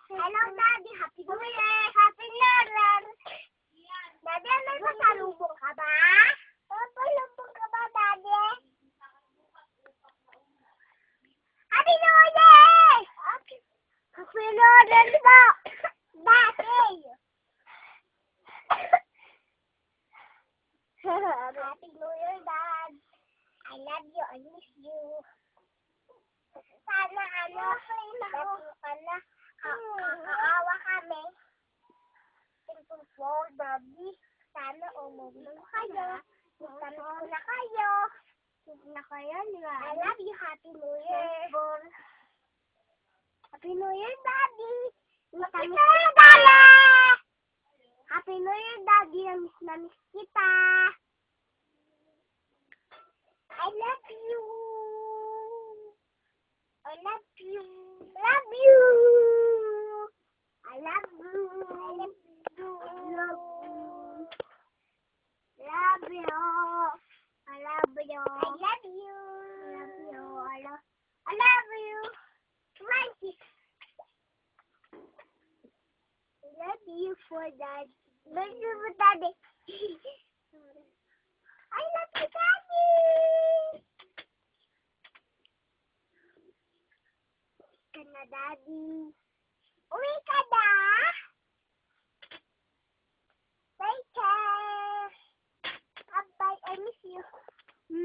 Hello, Daddy. Happy New Year. Happy New Year. Daddy, may pasalubong ka ba? Pasalubong ka ba, Daddy? Happy New Year! Happy New Year po! Daddy! Happy New Year, Dad. I love you. I miss you. Sana kakaawa kami. Ito po, Daddy. Sana umuwi kayo. Miss ko na kayo. Miss na kayo, diba? I love you. Happy New Year. Happy New Year, Daddy. Happy New Year, Daddy. Happy New Year, Daddy. Miss na miss kita. I love you. I love you. Love you. I love you. I love you. Love you. I love you. I love you. I love you. I love you. Francis. I love you for that. Love you for Daddy. I love you, Daddy. Ka na, Daddy. Uwi ka na? Take care. Bye. I miss you.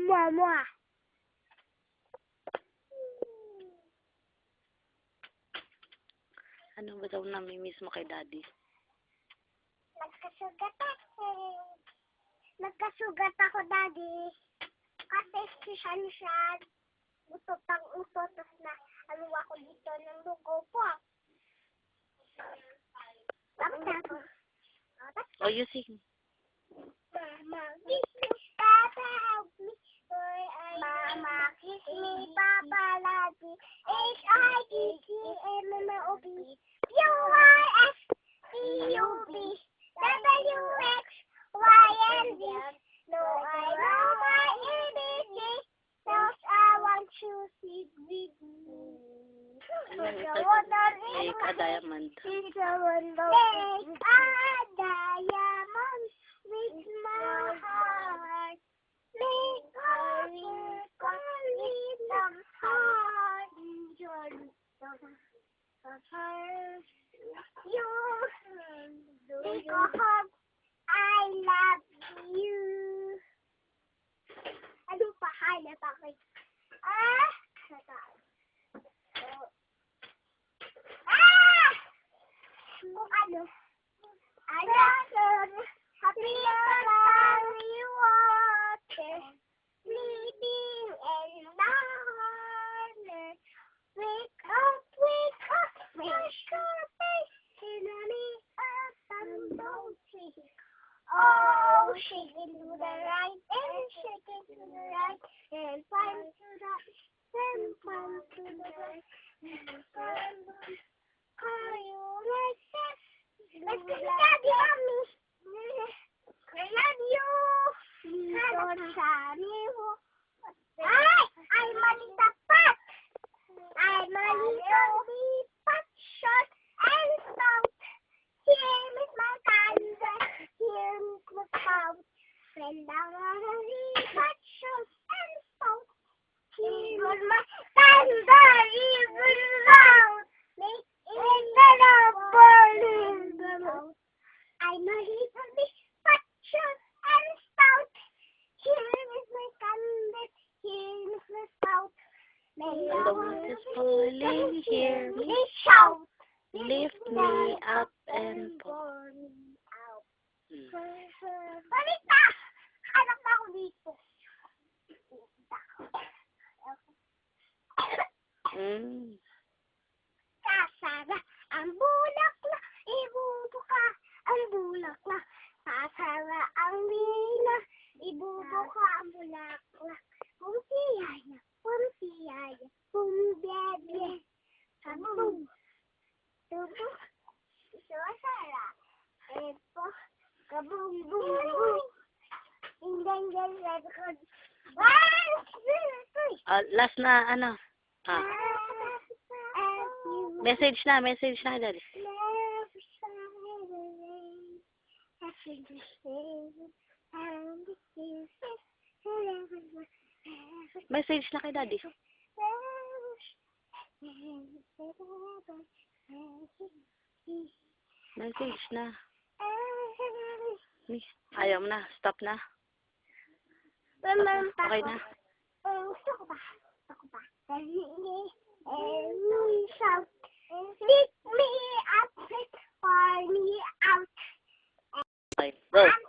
Mama. Ano ba daw namimiss mo kay Daddy? Nagkasugat ako. Nagkasugat ako, Daddy. Kasi siya. Utot ang utot. Tapos na ano ako dito ng dugo po. Tapos ako. Oh, you sing. Mama, kiss me, Papa, help me. Mama, kiss me, Papa, Lati. H-I-T-T-M-M-O-B. U-R-S-T-U-B. W-X, Y-and-Z. No, I know my ABC. Those are 1, 2, 3, Make a diamond. Make a diamond with my heart. Make a circle with some heart. You make a hug. I love you. Ano pa? Hanap ako. Kung ano? Happy Valley water, sleeping in the water. Wake up, fresh your face, me up and don't shake. Oh, shake it to the right and shake it to the right and find to the and find to the right and find. Are you like that? Let's go, Daddy, Mommy. I love you. I'm a little pat. I'm a little pat, short and stout. Here is my candle. Here is my spout. When down on a little pat, short and stout. Here is my candle. Even loud. Make it a burning the mouth. I'm a little bit fat, short and stout. Here is my candle. Here is my spout. When The wind is falling, hear me shout. lift me up and pour me out. Hmm. Balik na! Hanap na ako dito. Kasara ang bulak na, ibubuka ang bulak na. Kasara ang mina, ibubuka ang bulak na. Pumpiyaya, pumbebe. Kabum. Tubo. Isasara. Epo. Kabum, bum, bum. Inggan, record. 1, 2, 3. Last na ano? As you Message na kay daddy. Never saw the rain after the same and the kisses forever. Message na kay daddy. Message na. Ayaw mo na. Stop na. Okay na. Gusto ko ba?